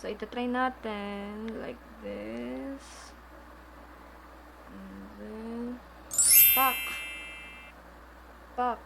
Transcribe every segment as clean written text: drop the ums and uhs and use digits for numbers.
So, ito try natin. Like this. And then, pak. Pak.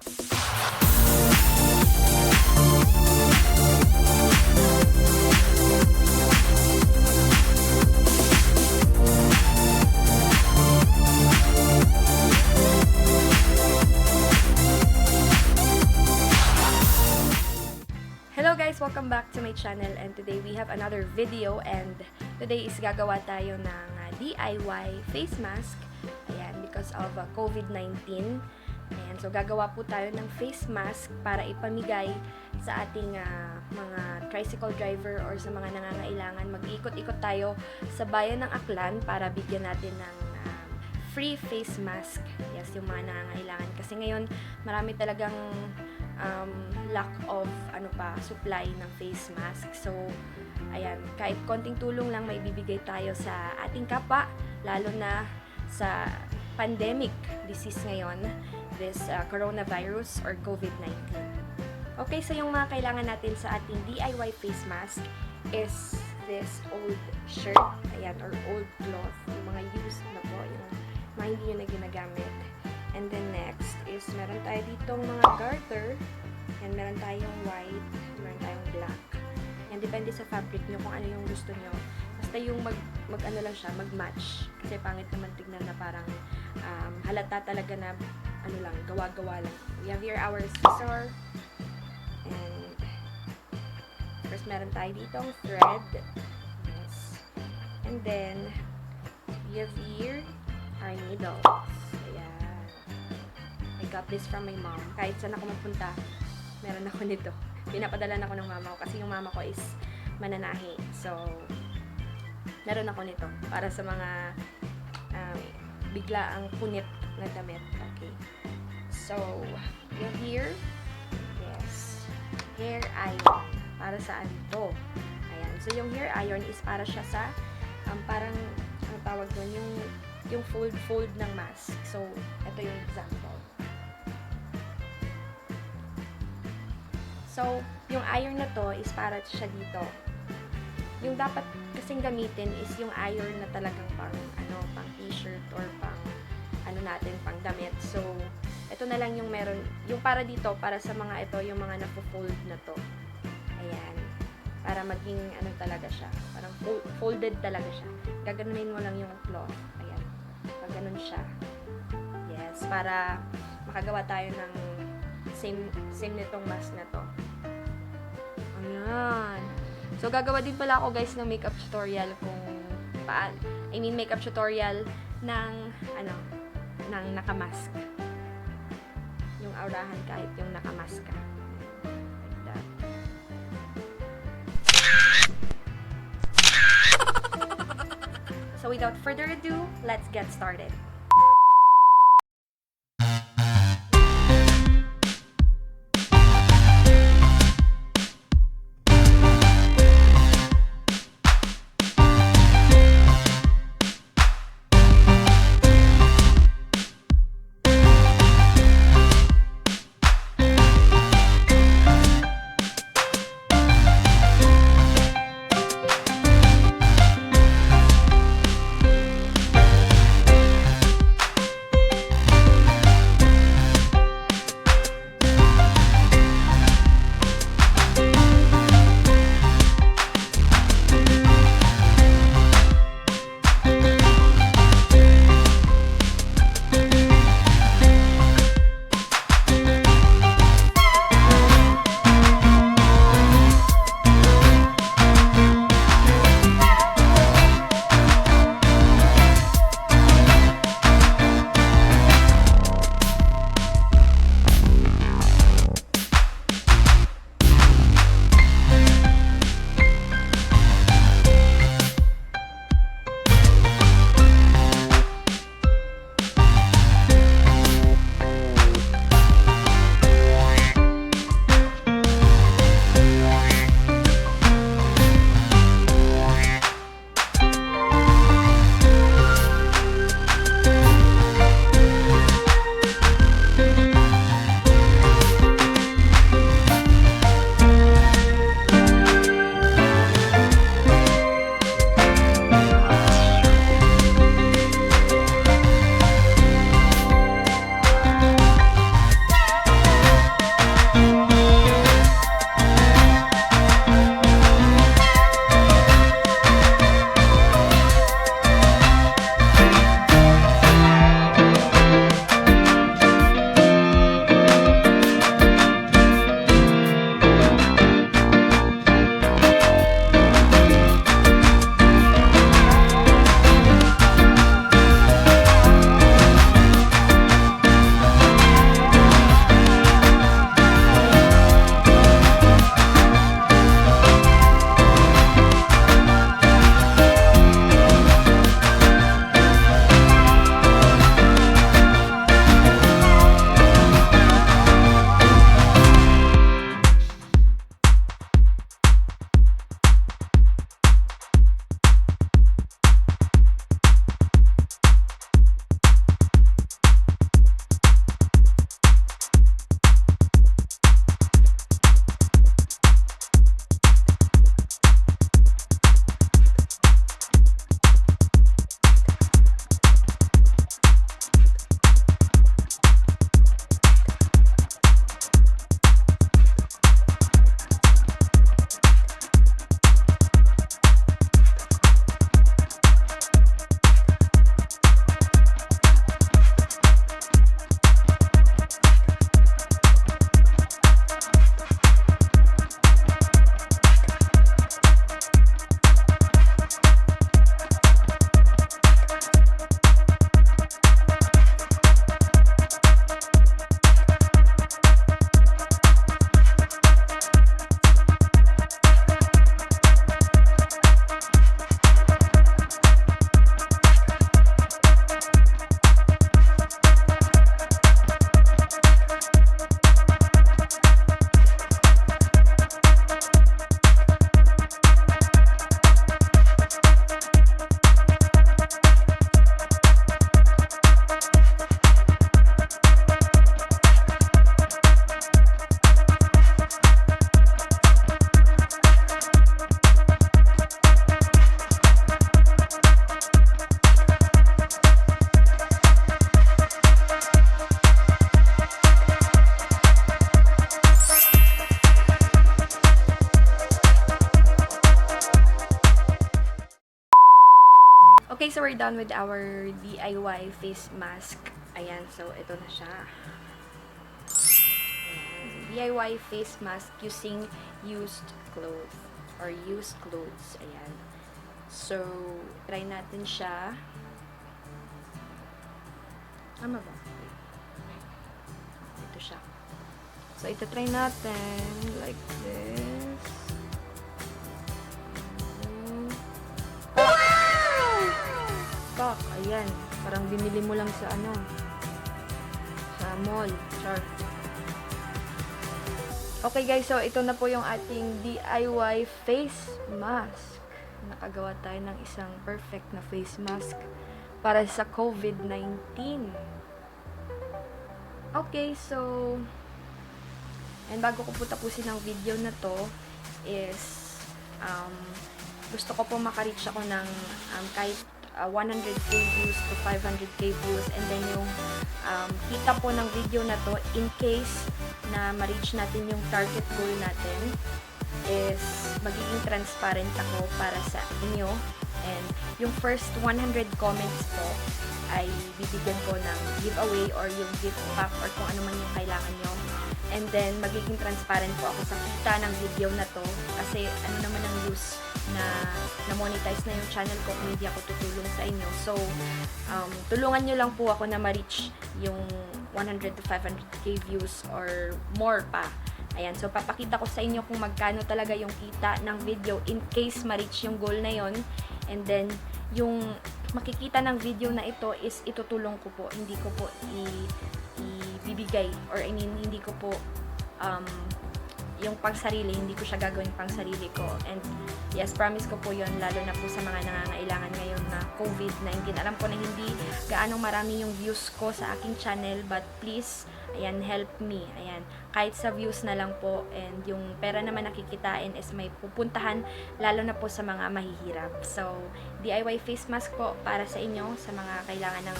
Hello guys! Welcome back to my channel, and today we have another video, and today is gagawa tayo ng DIY face mask. Ayan, because of COVID-19. Ayan, so gagawa po tayo ng face mask para ipamigay sa ating mga tricycle driver or sa mga nangangailangan. Mag-iikot-ikot tayo sa bayan ng Aklan para bigyan natin ng free face mask. Yes, yung mga nangangailangan. Kasi ngayon, marami talagang lack of supply ng face mask. So, ayan, kahit konting tulong lang may bibigay tayo sa ating kapwa, lalo na sa pandemic disease ngayon, this coronavirus or COVID-19. Okay, so yung mga kailangan natin sa ating DIY face mask is this old shirt, ayan, or old cloth, yung mga used na po, yung mga hindi nyo na ginagamit. And then next is meron tayo ditong mga garter. Yan, meron tayong white, meron tayong black. Yan, depende sa fabric nyo kung ano yung gusto nyo. Basta yung mag-match. Kasi pangit naman tignan na parang halata talaga na gawa-gawa lang. We have here our scissor. And first meron tayo ditong thread. Yes. And then we have here our needles. Ayan. I got this from my mom. Kahit saan ako magpunta, meron ako nito. Pinapadala ako ng mama ko kasi yung mama ko is mananahi. So, meron ako nito para sa mga bigla ang punit na damit. Okay. So, yung here, yes, hair iron. Para saan to? Ayan. So, yung hair iron is para siya sa parang, ang tawag doon, yung fold ng mask. So, ito yung example. So, yung iron na to is para siya dito. Yung dapat kasing gamitin is yung iron na talagang pang t-shirt or pang pang damit. So, ito na lang yung meron, yung para dito, para sa mga ito, yung mga napo-fold na to. Ayan. Para maging talaga siya. Parang folded talaga siya. Gaganunin mo lang yung cloth. Ayan. Pagganon siya. Yes. Para makagawa tayo ng same nitong mask na to. Ayan. So, gagawa din pala ako guys ng makeup tutorial kung makeup tutorial ng ng nakamask. Yung aurahan kahit yung nakamask ka. Like that. So, without further ado, let's get started. Okay, so we're done with our DIY face mask. Ayan, so ito na siya. Ayan, DIY face mask using used clothes or used clothes. Ayan. So, try natin siya. Tama ba? Ito siya. So, ito try natin like this. Wow! Ayan. Parang binili mo lang sa ano. Sa mall. Char. Okay guys, so ito na po yung ating DIY face mask. Nakagawa tayo ng isang perfect na face mask para sa COVID-19. Okay, so and bago ko po tapusin ang video na to is gusto ko po makareach ako ng kahit 100k views to 500k views, and then yung kita po ng video na to, in case na ma-reach natin yung target goal natin, is magiging transparent ako para sa inyo, and yung first 100 comments po ay bibigyan ko ng giveaway or yung gift pack or kung ano man yung kailangan nyo. And then, magiging transparent po ako sa kita ng video na to. Kasi, ano naman ang use na monetize na yung channel ko kung hindi ako tutulong sa inyo. So, tulungan nyo lang po ako na ma-reach yung 100 to 500k views or more pa. Ayan, so papakita ko sa inyo kung magkano talaga yung kita ng video in case ma-reach yung goal na yon. And then, yung makikita ng video na ito is itutulong ko po. Hindi ko po ibibigay or hindi ko po yung pangsarili, hindi ko siya gagawin pangsarili ko. And yes, promise ko po yun, lalo na po sa mga nangangailangan ngayon na COVID-19. Alam ko na hindi gaanong marami yung views ko sa aking channel, but please, ayan, help me. Ayan, kahit sa views na lang po, and yung pera naman nakikitain is may pupuntahan, lalo na po sa mga mahihirap. So, DIY face mask po para sa inyo, sa mga kailangan ng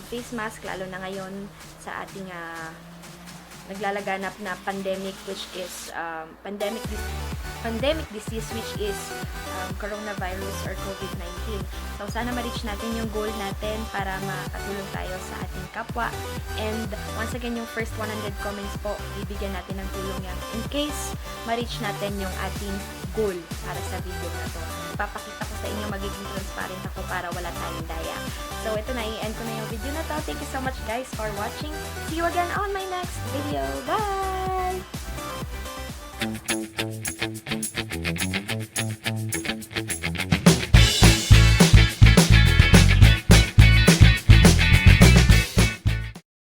face mask, lalo na ngayon sa ating naglalaganap na pandemic, which is pandemic disease, which is coronavirus or COVID-19. So, sana ma-reach natin yung goal natin para makatulong tayo sa ating kapwa. And once again, yung first 100 comments po, bibigyan natin ng tulong yan in case ma-reach natin yung ating goal para sa video na to. Ipapakita ko sa inyo, magiging transparent ako para wala tayong daya. So, ito na, i-end ko na yung video na to. Thank you so much guys for watching. See you again on my next